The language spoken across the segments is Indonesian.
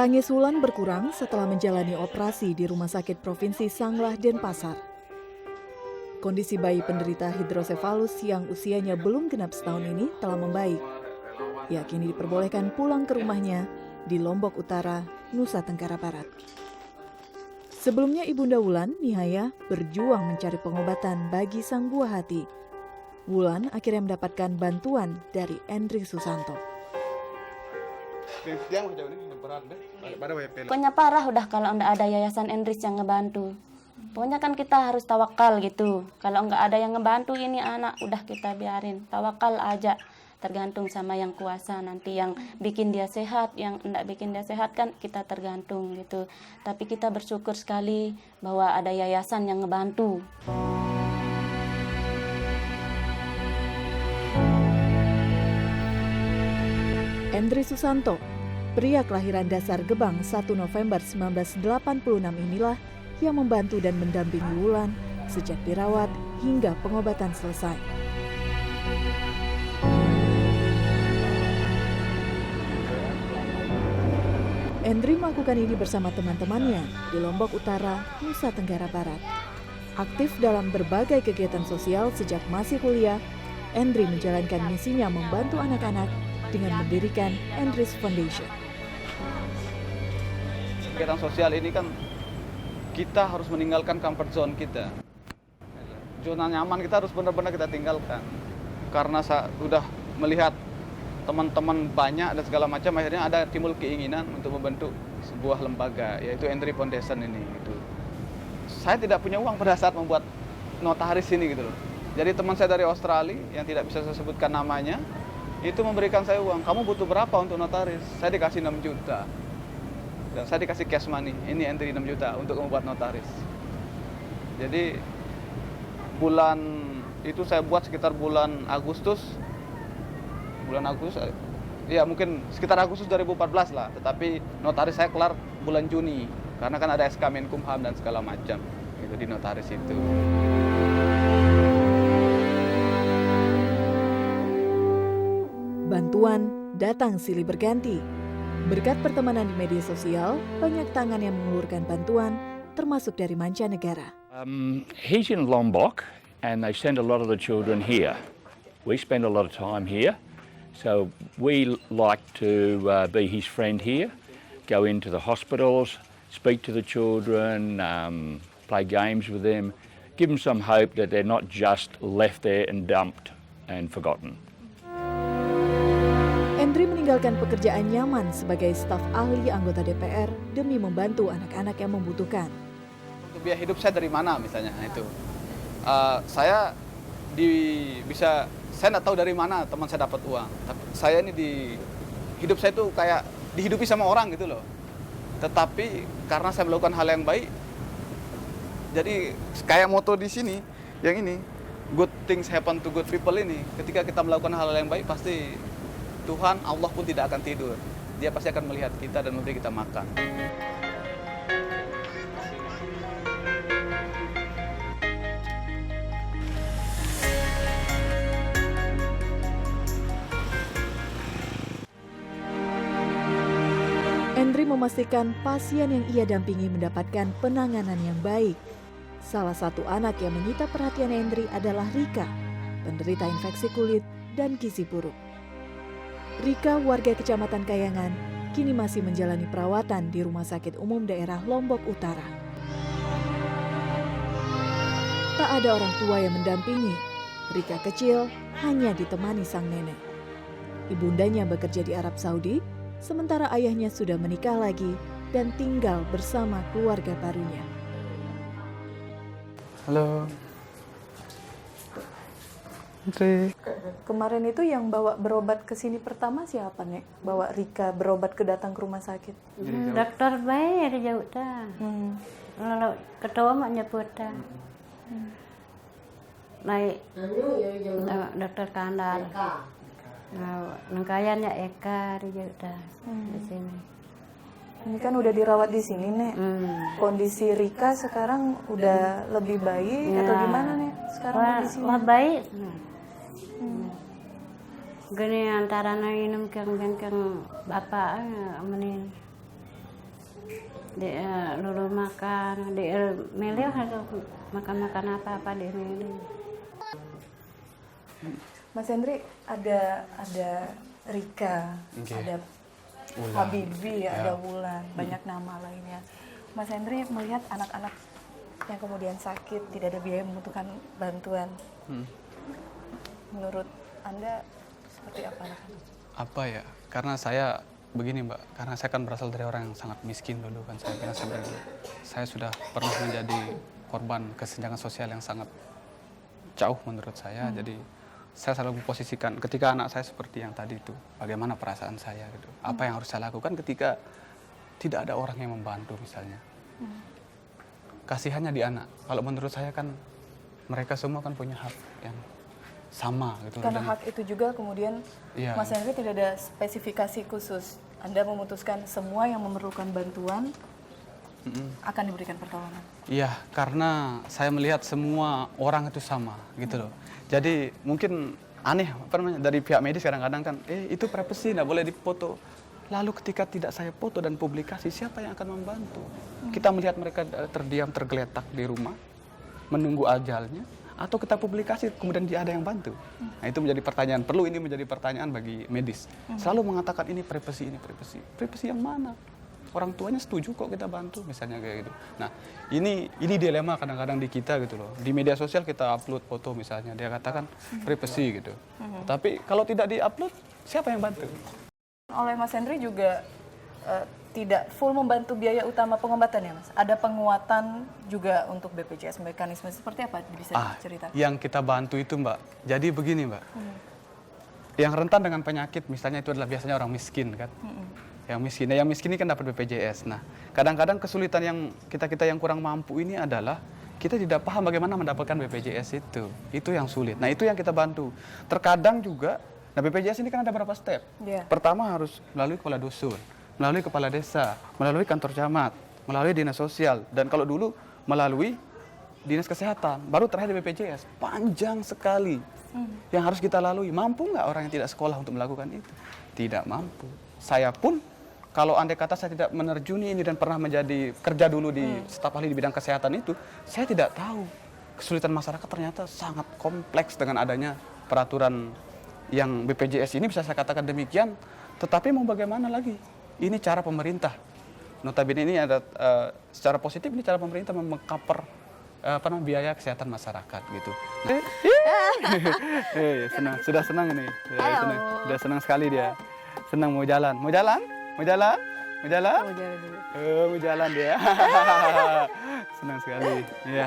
Tangis Wulan berkurang setelah menjalani operasi di Rumah Sakit Provinsi Sanglah, Denpasar. Kondisi bayi penderita hidrosefalus yang usianya belum genap setahun ini telah membaik. Ia kini diperbolehkan pulang ke rumahnya di Lombok Utara, Nusa Tenggara Barat. Sebelumnya Ibunda Wulan, Nihaya, berjuang mencari pengobatan bagi sang buah hati. Wulan akhirnya mendapatkan bantuan dari Endri Susanto. Pokoknya parah udah kalau nggak ada Yayasan Endris yang ngebantu. Pokoknya kan kita harus tawakal gitu. Kalau nggak ada yang ngebantu ini anak, udah kita biarin. Tawakal aja, tergantung sama yang kuasa. Nanti yang bikin dia sehat, yang nggak bikin dia sehat kan kita tergantung gitu. Tapi kita bersyukur sekali bahwa ada yayasan yang ngebantu. Endri Susanto, pria kelahiran Dasar Gebang 1 November 1986 inilah yang membantu dan mendampingi Wulan sejak dirawat hingga pengobatan selesai. Endri melakukan ini bersama teman-temannya di Lombok Utara, Nusa Tenggara Barat. Aktif dalam berbagai kegiatan sosial sejak masih kuliah, Endri menjalankan misinya membantu anak-anak dengan mendirikan Endris Foundation. Kegiatan sosial ini kan kita harus meninggalkan comfort zone kita. Zona nyaman kita harus benar-benar kita tinggalkan. Karena sudah melihat teman-teman banyak dan segala macam, akhirnya ada timbul keinginan untuk membentuk sebuah lembaga, yaitu Endris Foundation ini. Gitu. Saya tidak punya uang pada saat membuat notaris ini gitu loh. Jadi teman saya dari Australia yang tidak bisa saya sebutkan namanya, itu memberikan saya uang. Kamu butuh berapa untuk notaris? Saya dikasih 6 juta. Dan saya dikasih cash money. Ini entry 6 juta untuk membuat notaris. Jadi bulan itu saya buat sekitar bulan Agustus. Ya mungkin sekitar Agustus 2014 lah. Tetapi notaris saya kelar bulan Juni. Karena kan ada SK Menkumham dan segala macam. Itu di notaris itu. Bantuan datang silih berganti. Berkat pertemanan di media sosial, banyak tangan yang mengulurkan bantuan, termasuk dari mancanegara. He's in Lombok, and they send a lot of the children here. We spend a lot of time here, so we like to be his friend here, go into the hospitals, speak to the children, play games with them, give them some hope that they're not just left there and dumped and forgotten. Endri meninggalkan pekerjaan nyaman sebagai staf ahli anggota DPR demi membantu anak-anak yang membutuhkan. Untuk biaya hidup saya dari mana misalnya itu. Saya nggak tahu dari mana teman saya dapat uang. Tapi saya ini hidup saya itu kayak dihidupi sama orang gitu loh. Tetapi karena saya melakukan hal yang baik, jadi kayak moto di sini yang ini, good things happen to good people ini. Ketika kita melakukan hal yang baik pasti Tuhan, Allah pun tidak akan tidur. Dia pasti akan melihat kita dan memberi kita makan. Endri memastikan pasien yang ia dampingi mendapatkan penanganan yang baik. Salah satu anak yang menyita perhatian Endri adalah Rika, penderita infeksi kulit dan gizi buruk. Rika, warga Kecamatan Kayangan, kini masih menjalani perawatan di Rumah Sakit Umum Daerah Lombok Utara. Tak ada orang tua yang mendampingi. Rika kecil hanya ditemani sang nenek. Ibundanya bekerja di Arab Saudi, sementara ayahnya sudah menikah lagi dan tinggal bersama keluarga barunya. Halo. Andre. Kemarin itu yang bawa berobat ke sini pertama siapa, Nek? Bawa Rika berobat datang ke rumah sakit. Dokter baik ada jauh dah. Lalu ketua mak nyebut dah. Naik dokter Kandar. Nangkayannya Eka ada jauh dah di sini. Ini kan udah dirawat di sini, Nek. Kondisi Rika sekarang udah lebih baik atau gimana, Nek? Sekarang kondisinya? Wah baik. Gini antara minum keng bapak menin. Dia lulu makan, dia milih makan apa dia milih. Mas Hendri, ada Rika, Oke. ada Wulan. Habibi, Ya. ada Wulan, banyak nama lainnya. Mas Hendri melihat anak-anak yang kemudian sakit, tidak ada biaya, membutuhkan bantuan. Menurut Anda seperti apa anak-anak? Apa ya? Karena saya begini Mbak, karena saya kan berasal dari orang yang sangat miskin dulu kan saya sudah pernah menjadi korban kesenjangan sosial yang sangat jauh menurut saya. Jadi saya selalu memposisikan ketika anak saya seperti yang tadi itu, bagaimana perasaan saya gitu. Apa yang harus saya lakukan ketika tidak ada orang yang membantu misalnya. Kasihannya di anak. Kalau menurut saya kan mereka semua kan punya hak yang sama gitu. Karena Dan- hak itu juga kemudian Iya. Mas Hendri tidak ada spesifikasi khusus. Anda memutuskan semua yang memerlukan bantuan akan diberikan pertolongan. Iya, karena saya melihat semua orang itu sama gitu loh. Jadi mungkin aneh apa namanya, dari pihak medis kadang-kadang kan, itu privacy, nggak boleh dipoto. Lalu ketika tidak saya foto dan publikasi, siapa yang akan membantu? Kita melihat mereka terdiam, tergeletak di rumah, menunggu ajalnya, atau kita publikasi kemudian dia ada yang bantu. Nah itu menjadi pertanyaan, perlu ini menjadi pertanyaan bagi medis. Selalu mengatakan ini privacy, ini privacy. Privacy yang mana? Orang tuanya setuju kok kita bantu, misalnya kayak gitu. Nah ini dilema kadang-kadang di kita gitu loh. Di media sosial kita upload foto misalnya, dia katakan privacy gitu. Tapi kalau tidak di-upload, siapa yang bantu? Oleh Mas Hendri juga tidak full membantu biaya utama pengobatan ya Mas? Ada penguatan juga untuk BPJS, mekanisme seperti apa bisa diceritakan? Yang kita bantu itu Mbak, jadi begini Mbak, yang rentan dengan penyakit misalnya itu adalah biasanya orang miskin kan, yang miskin ini kan dapat BPJS. Nah kadang-kadang kesulitan yang kita yang kurang mampu ini adalah kita tidak paham bagaimana mendapatkan BPJS itu yang sulit. Nah itu yang kita bantu. Terkadang juga, nah BPJS ini kan ada beberapa step. Yeah. Pertama harus melalui kepala dusun, melalui kepala desa, melalui kantor camat, melalui dinas sosial, dan kalau dulu melalui dinas kesehatan, baru terakhir di BPJS. Panjang sekali yang harus kita lalui. Mampu nggak orang yang tidak sekolah untuk melakukan itu? Tidak mampu. Saya pun, kalau andai kata saya tidak menerjuni ini dan pernah menjadi kerja dulu di staf ahli di bidang kesehatan itu, saya tidak tahu kesulitan masyarakat ternyata sangat kompleks dengan adanya peraturan yang BPJS ini, bisa saya katakan demikian. Tetapi mau bagaimana lagi? Ini cara pemerintah. Notabene ini ada secara positif, ini cara pemerintah mengcover biaya kesehatan masyarakat gitu. Sudah senang ini. Sudah senang sekali dia. Senang mau jalan. Mau jalan? Mau jalan? Mau jalan? Oh, jalan dulu. Mau jalan dia. Senang sekali. Iya.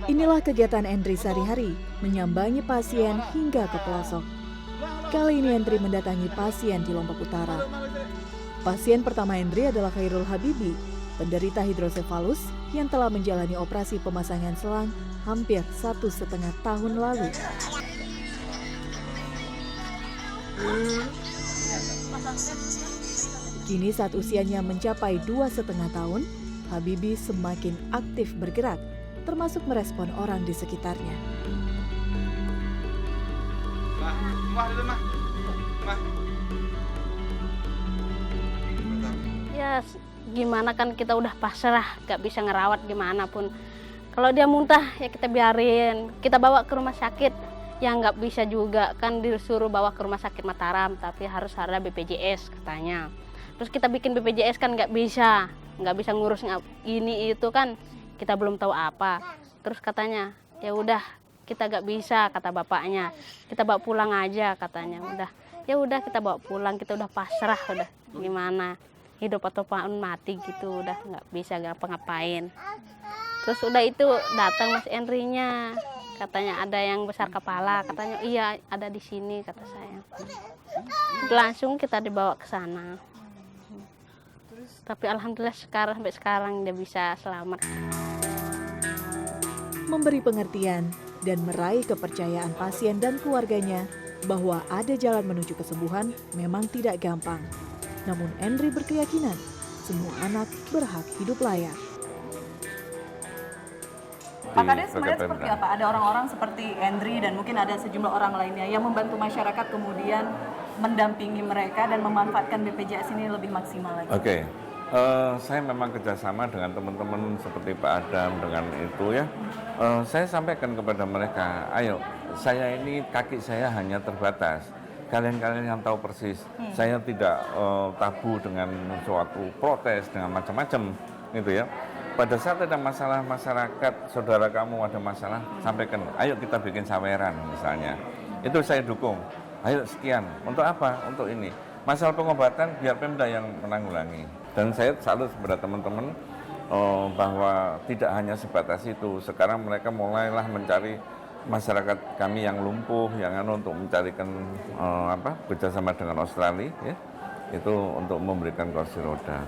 Inilah kegiatan Hendri sehari-hari, menyambangi pasien hingga ke pelosok. Kali ini Hendri mendatangi pasien di Lombok Utara. Pasien pertama Hendri adalah Khairul Habibi, penderita hidrosefalus yang telah menjalani operasi pemasangan selang hampir 1,5 tahun lalu. Kini saat usianya mencapai 2,5 tahun, Habibi semakin aktif bergerak, termasuk merespon orang di sekitarnya. Ya gimana kan kita udah pasrah, gak bisa ngerawat gimana pun. Kalau dia muntah ya kita biarin, kita bawa ke rumah sakit. Ya nggak bisa juga, kan disuruh bawa ke rumah sakit Mataram, tapi harus ada BPJS katanya. Terus kita bikin BPJS kan nggak bisa ngurus ini itu kan, kita belum tahu apa. Terus katanya, ya udah kita nggak bisa, kata bapaknya, kita bawa pulang aja katanya. Ya udah kita bawa pulang, kita udah pasrah, udah gimana hidup atau mati gitu, udah nggak bisa ngapa-ngapain. Terus udah itu datang Mas Henry-nya, katanya ada yang besar kepala, katanya iya ada di sini kata saya. Langsung kita dibawa ke sana. Terus Tapi alhamdulillah sampai sekarang dia bisa selamat. Memberi pengertian dan meraih kepercayaan pasien dan keluarganya bahwa ada jalan menuju kesembuhan memang tidak gampang. Namun Endri berkeyakinan semua anak berhak hidup layak. Pak Kades sebenarnya seperti apa? Ada orang-orang seperti Endri dan mungkin ada sejumlah orang lainnya yang membantu masyarakat kemudian mendampingi mereka dan memanfaatkan BPJS ini lebih maksimal lagi. Oke. Saya memang kerjasama dengan teman-teman seperti Pak Adam dengan itu ya. Saya sampaikan kepada mereka, ayo, saya ini kaki saya hanya terbatas. Kalian-kalian yang tahu persis, saya tidak tabu dengan suatu protes dengan macam-macam, gitu ya. Pada saat ada masalah masyarakat, saudara kamu ada masalah, sampaikan, ayo kita bikin saweran misalnya. Itu saya dukung. Ayo sekian, untuk apa? Untuk ini. Masalah pengobatan biar Pemda yang menanggulangi. Dan saya salut kepada teman-teman bahwa tidak hanya sebatas itu. Sekarang mereka mulailah mencari masyarakat kami yang lumpuh, yang untuk mencarikan kerjasama dengan Australia, ya, itu untuk memberikan kursi roda.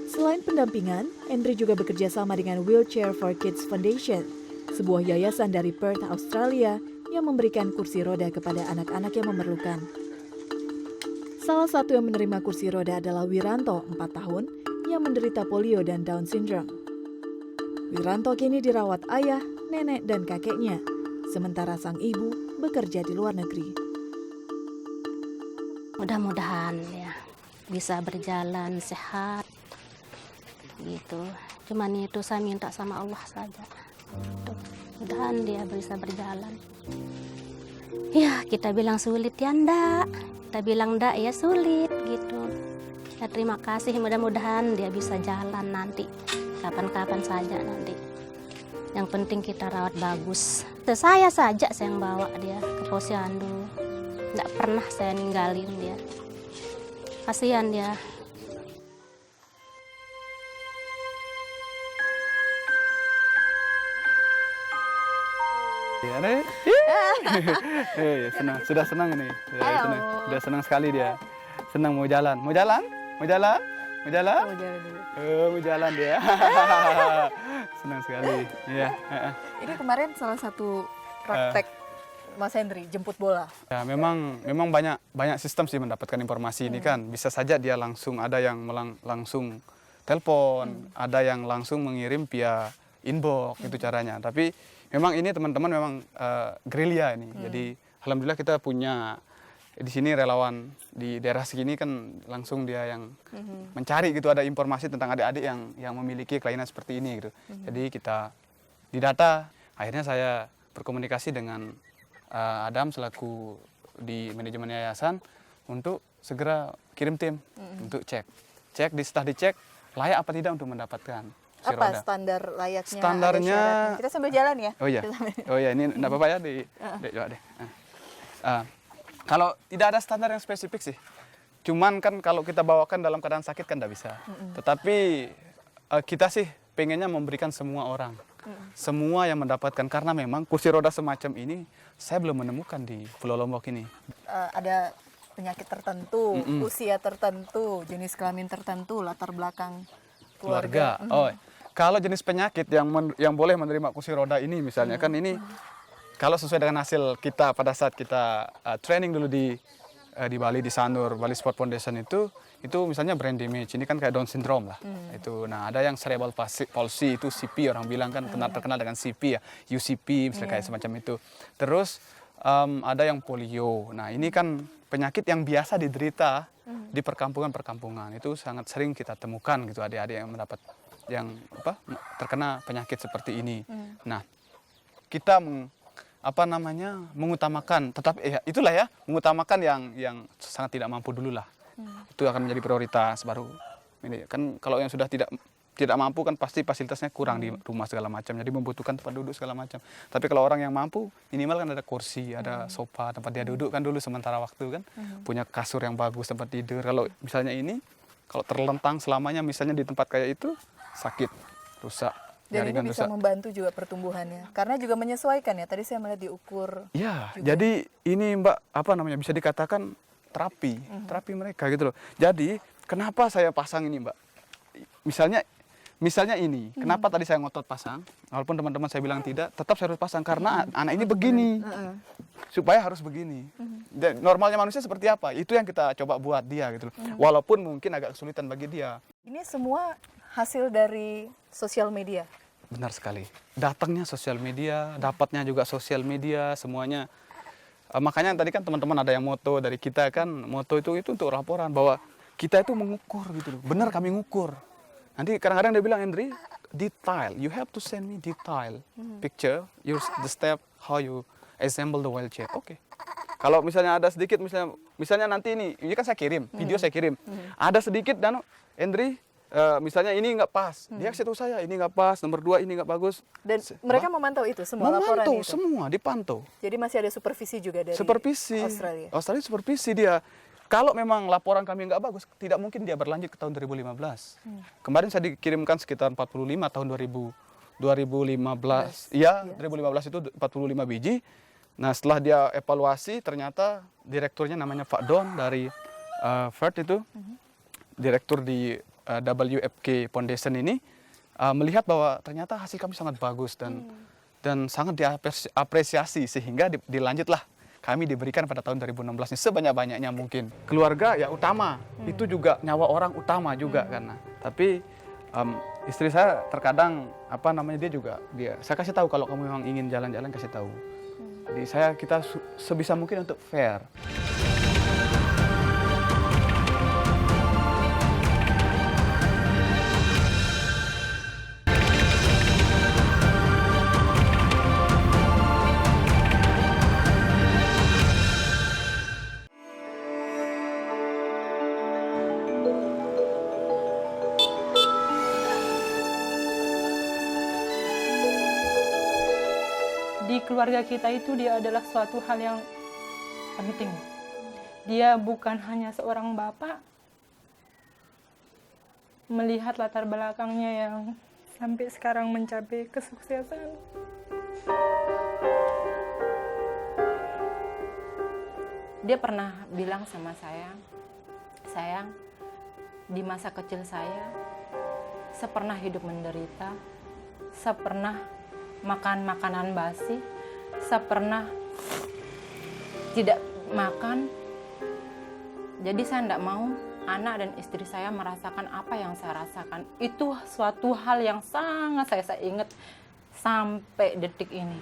Selain pendampingan, Endri juga bekerja sama dengan Wheelchair for Kids Foundation, sebuah yayasan dari Perth, Australia yang memberikan kursi roda kepada anak-anak yang memerlukan. Salah satu yang menerima kursi roda adalah Wiranto, 4 tahun, yang menderita polio dan Down syndrome. Wiranto kini dirawat ayah, nenek, dan kakeknya, sementara sang ibu bekerja di luar negeri. Mudah-mudahan ya bisa berjalan sehat gitu. Cuman itu saya minta sama Allah saja. Mudah-mudahan dia bisa berjalan. Ya, kita bilang sulit ya ndak. Kita bilang ndak ya sulit gitu. Ya terima kasih, mudah-mudahan dia bisa jalan nanti. Kapan-kapan saja nanti. Yang penting kita rawat bagus. Saya saja yang bawa dia ke posyandu. Nggak pernah saya ninggalin dia. Kasihan dia. Ya, senang, sudah senang ini. Ya, sudah senang sekali dia. Senang mau jalan, mau jalan, mau jalan, mau jalan. Mau jalan dia. Senang sekali. Iya. Ini kemarin salah satu praktek Mas Hendri jemput bola. Ya, memang banyak sistem sih mendapatkan informasi ini kan. Bisa saja dia langsung ada yang langsung telepon, ada yang langsung mengirim via inbox itu caranya. Tapi memang ini teman-teman memang gerilya ini. Jadi alhamdulillah kita punya di sini relawan di daerah segini kan langsung dia yang mencari gitu, ada informasi tentang adik-adik yang memiliki kelainan seperti ini gitu. Jadi kita didata, akhirnya saya berkomunikasi dengan Adam selaku di manajemen yayasan untuk segera kirim tim untuk cek. Setelah dicek layak apa tidak untuk mendapatkan kursi Apa roda. standar layaknya? Standarnya ada syaratnya? Kita sambil jalan ya. Oh iya, ini enggak apa-apa ya coba deh. Kalau tidak ada standar yang spesifik sih. Cuman kan kalau kita bawakan dalam keadaan sakit kan enggak bisa. Tetapi kita sih pengennya memberikan semua orang. Semua yang mendapatkan, karena memang kursi roda semacam ini saya belum menemukan di Pulau Lombok ini. Ada penyakit tertentu, usia tertentu, jenis kelamin tertentu, latar belakang keluarga. Oh, kalau jenis penyakit yang boleh menerima kursi roda ini misalnya kan ini kalau sesuai dengan hasil kita pada saat kita training dulu di Bali, di Sanur, Bali Sport Foundation itu misalnya brain damage, ini kan kayak Down syndrome lah. Itu, nah ada yang cerebral palsy itu CP, orang bilang kan terkenal dengan CP ya, UCP misalnya kayak semacam itu. Terus ada yang polio. Nah ini kan penyakit yang biasa diderita di perkampungan-perkampungan, itu sangat sering kita temukan gitu adik-adik yang terkena penyakit seperti ini. Nah kita mengutamakan, mengutamakan yang sangat tidak mampu dulu lah. Itu akan menjadi prioritas baru. Ini kan kalau yang sudah tidak mampu kan pasti fasilitasnya kurang di rumah segala macam. Jadi membutuhkan tempat duduk segala macam. Tapi kalau orang yang mampu, minimal kan ada kursi, ada sofa tempat dia duduk kan dulu sementara waktu kan. Punya kasur yang bagus tempat tidur. Kalau misalnya ini kalau terlentang selamanya misalnya di tempat kayak itu sakit, rusak. Dan ini bisa membantu juga pertumbuhannya, karena juga menyesuaikan ya. Tadi saya melihat diukur. Ya, jadi ini Mbak bisa dikatakan terapi mereka gitu loh. Jadi kenapa saya pasang ini Mbak? Misalnya ini, kenapa tadi saya ngotot pasang? Walaupun teman-teman saya bilang tidak, tetap saya harus pasang karena anak ini begini, supaya harus begini. Dan normalnya manusia seperti apa? Itu yang kita coba buat dia gitu loh. Walaupun mungkin agak kesulitan bagi dia. Ini semua hasil dari sosial media. Benar sekali. Datangnya sosial media, dapatnya juga sosial media, semuanya. Makanya tadi kan teman-teman ada yang moto dari kita kan, moto itu untuk laporan bahwa kita itu mengukur gitu loh. Benar kami ngukur. Nanti kadang-kadang dia bilang, Andri, detail. You have to send me detail picture, the step how you assemble the wheelchair. Oke. Kalau misalnya ada sedikit, misalnya nanti ini kan saya kirim, video saya kirim. Ada sedikit dan Andri, misalnya ini nggak pas. Dia kasih tahu saya ini nggak pas, nomor 2 ini nggak bagus. Dan mereka memantau itu semua laporan itu. Semua dipantau. Jadi masih ada supervisi juga dari Australia. Australia supervisi dia. Kalau memang laporan kami nggak bagus, tidak mungkin dia berlanjut ke tahun 2015. Kemarin saya dikirimkan sekitar 45 tahun 2015. Iya, 2015 itu 45 biji. Nah, setelah dia evaluasi, ternyata direkturnya namanya Pak Don dari FERT itu, direktur di WFK Foundation ini, melihat bahwa ternyata hasil kami sangat bagus dan sangat diapresiasi sehingga dilanjutlah. Kami diberikan pada tahun 2016 ini sebanyak-banyaknya mungkin. Keluarga ya utama, itu juga nyawa orang utama juga karena. Tapi istri saya terkadang saya kasih tahu kalau kamu memang ingin jalan-jalan kasih tahu. Jadi kita sebisa mungkin untuk fair. Di keluarga kita itu dia adalah suatu hal yang penting. Dia bukan hanya seorang bapak, melihat latar belakangnya yang sampai sekarang mencapai kesuksesan. Dia pernah bilang sama saya, sayang, di masa kecil saya pernah hidup menderita, pernah makan makanan basi, pernah tidak makan. Jadi saya tidak mau anak dan istri saya merasakan apa yang saya rasakan. Itu suatu hal yang sangat saya ingat sampai detik ini.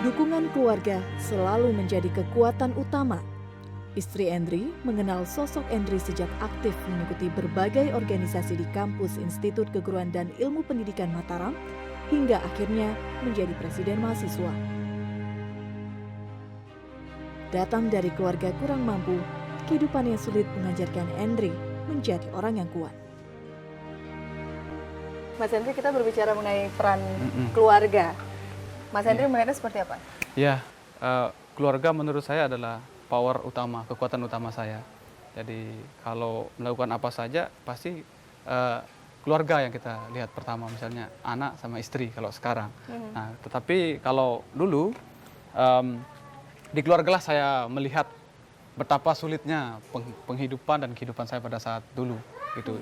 Dukungan keluarga selalu menjadi kekuatan utama. Istri Andri mengenal sosok Andri sejak aktif mengikuti berbagai organisasi di kampus Institut Keguruan dan Ilmu Pendidikan Mataram hingga akhirnya menjadi presiden mahasiswa. Datang dari keluarga kurang mampu, kehidupan yang sulit mengajarkan Andri menjadi orang yang kuat. Mas Andri, kita berbicara mengenai peran keluarga. Mas Andri melihatnya seperti apa? Ya, keluarga menurut saya adalah power utama, kekuatan utama saya. Jadi kalau melakukan apa saja pasti keluarga yang kita lihat pertama, misalnya anak sama istri kalau sekarang. Nah, tetapi kalau dulu di keluarga lah saya melihat betapa sulitnya penghidupan dan kehidupan saya pada saat dulu gitu.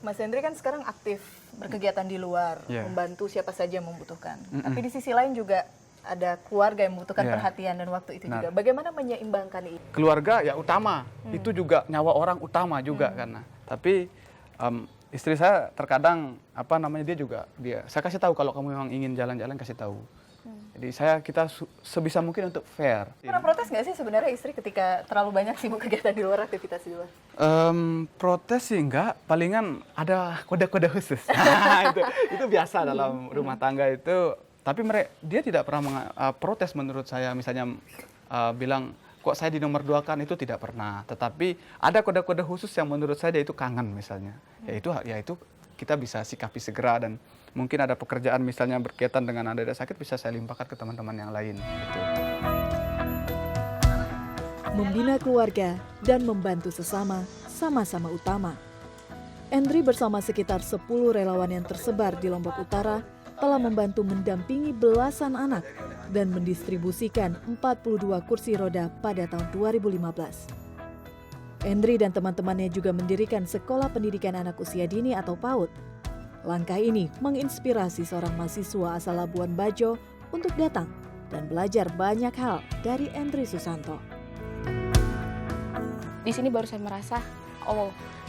Mas Andri kan sekarang aktif berkegiatan di luar, membantu siapa saja yang membutuhkan. Tapi di sisi lain juga ada keluarga yang membutuhkan perhatian dan waktu itu juga. Bagaimana menyeimbangkan ini? Keluarga ya utama, itu juga nyawa orang utama juga karena. Tapi istri saya terkadang saya kasih tahu kalau kamu memang ingin jalan-jalan kasih tahu. Jadi kita sebisa mungkin untuk fair. Pernah protes nggak sih sebenarnya istri ketika terlalu banyak sibuk kegiatan di luar, aktivitas di luar? Protes sih enggak, palingan ada kode-kode khusus. itu biasa dalam rumah tangga itu. Tapi dia tidak pernah protes menurut saya, misalnya bilang kok saya di nomor 2 kan, itu tidak pernah. Tetapi ada kode-kode khusus yang menurut saya dia itu kangen misalnya. Yaitu kita bisa sikapi segera dan mungkin ada pekerjaan misalnya berkaitan dengan ada sakit bisa saya limpahkan ke teman-teman yang lain. Gitu. Membina keluarga dan membantu sesama sama-sama utama. Andri bersama sekitar 10 relawan yang tersebar di Lombok Utara telah membantu mendampingi belasan anak dan mendistribusikan 42 kursi roda pada tahun 2015. Endri dan teman-temannya juga mendirikan sekolah pendidikan anak usia dini atau PAUD. Langkah ini menginspirasi seorang mahasiswa asal Labuan Bajo untuk datang dan belajar banyak hal dari Endri Susanto. Di sini baru saya merasa,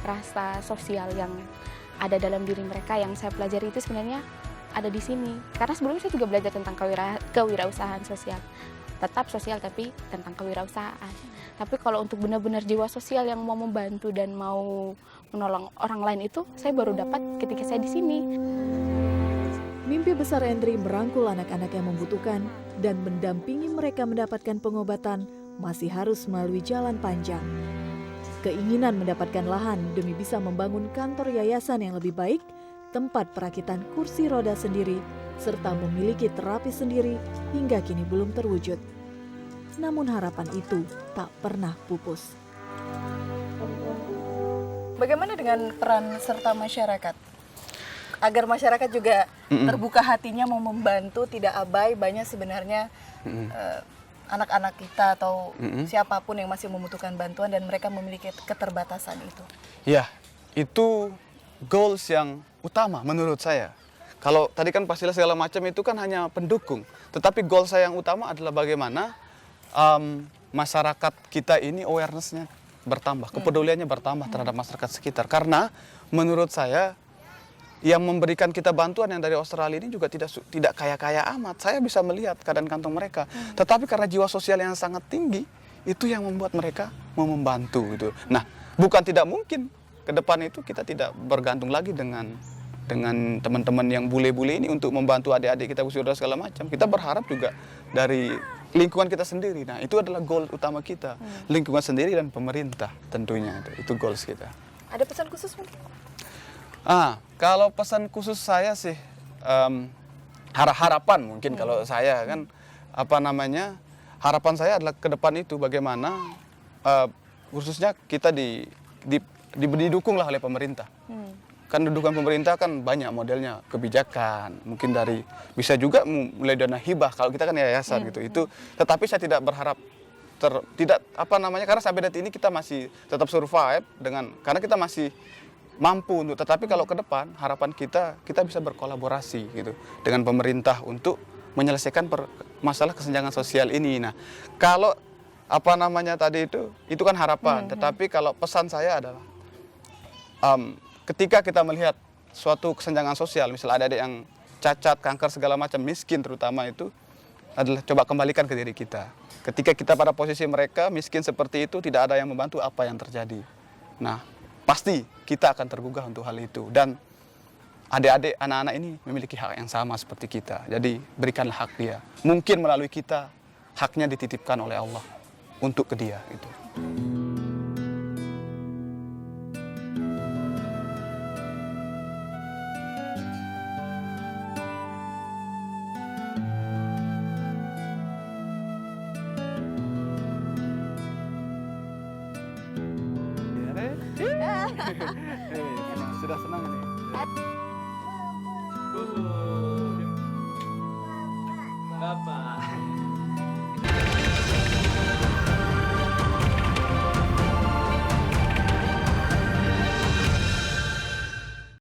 rasa sosial yang ada dalam diri mereka yang saya pelajari itu sebenarnya ada di sini. Karena sebelumnya saya juga belajar tentang kewirausahaan sosial. Tetap sosial tapi tentang kewirausahaan. Tapi kalau untuk benar-benar jiwa sosial yang mau membantu dan mau menolong orang lain itu, saya baru dapat ketika saya di sini. Mimpi besar Endri merangkul anak-anak yang membutuhkan dan mendampingi mereka mendapatkan pengobatan masih harus melalui jalan panjang. Keinginan mendapatkan lahan demi bisa membangun kantor yayasan yang lebih baik, tempat perakitan kursi roda sendiri, serta memiliki terapi sendiri hingga kini belum terwujud. Namun harapan itu tak pernah pupus. Bagaimana dengan peran serta masyarakat? Agar masyarakat juga terbuka hatinya mau membantu, tidak abai. Banyak sebenarnya anak-anak kita atau siapapun yang masih membutuhkan bantuan dan mereka memiliki keterbatasan itu. Ya, itu goals yang utama menurut saya. Kalau tadi kan pastilah segala macam itu kan hanya pendukung. Tetapi goal saya yang utama adalah bagaimana masyarakat kita ini awareness-nya bertambah, kepeduliannya bertambah terhadap masyarakat sekitar. Karena menurut saya yang memberikan kita bantuan yang dari Australia ini juga tidak kaya-kaya amat. Saya bisa melihat keadaan kantong mereka. Tetapi karena jiwa sosial yang sangat tinggi, itu yang membuat mereka mau membantu gitu. Nah, bukan tidak mungkin ke depan itu kita tidak bergantung lagi dengan teman-teman yang bule-bule ini untuk membantu adik-adik kita usia segala macam. Kita berharap juga dari lingkungan kita sendiri. Nah, itu adalah goal utama kita. Lingkungan sendiri dan pemerintah tentunya. Itu goals kita. Ada pesan khusus mungkin? Kalau pesan khusus saya sih harapan mungkin kalau saya kan harapan saya adalah ke depan itu bagaimana khususnya kita didukung lah oleh pemerintah. Kan dukungan pemerintah kan banyak modelnya, kebijakan, mungkin dari bisa juga mulai dana hibah kalau kita kan yayasan gitu. Itu tetapi saya tidak berharap karena sampai detik ini kita masih tetap survive karena kita masih mampu untuk, tetapi kalau ke depan harapan kita bisa berkolaborasi gitu dengan pemerintah untuk menyelesaikan masalah kesenjangan sosial ini. Nah, kalau tadi itu kan harapan, tetapi kalau pesan saya adalah ketika kita melihat suatu kesenjangan sosial, misalnya ada adik yang cacat, kanker segala macam, miskin terutama, itu adalah coba kembalikan ke diri kita. Ketika kita pada posisi mereka miskin seperti itu, tidak ada yang membantu, apa yang terjadi. Nah, pasti kita akan tergugah untuk hal itu. Dan adik-adik, anak-anak ini memiliki hak yang sama seperti kita. Jadi berikanlah hak dia. Mungkin melalui kita, haknya dititipkan oleh Allah untuk ke dia. Itu. Sudah senang nih. Bapak.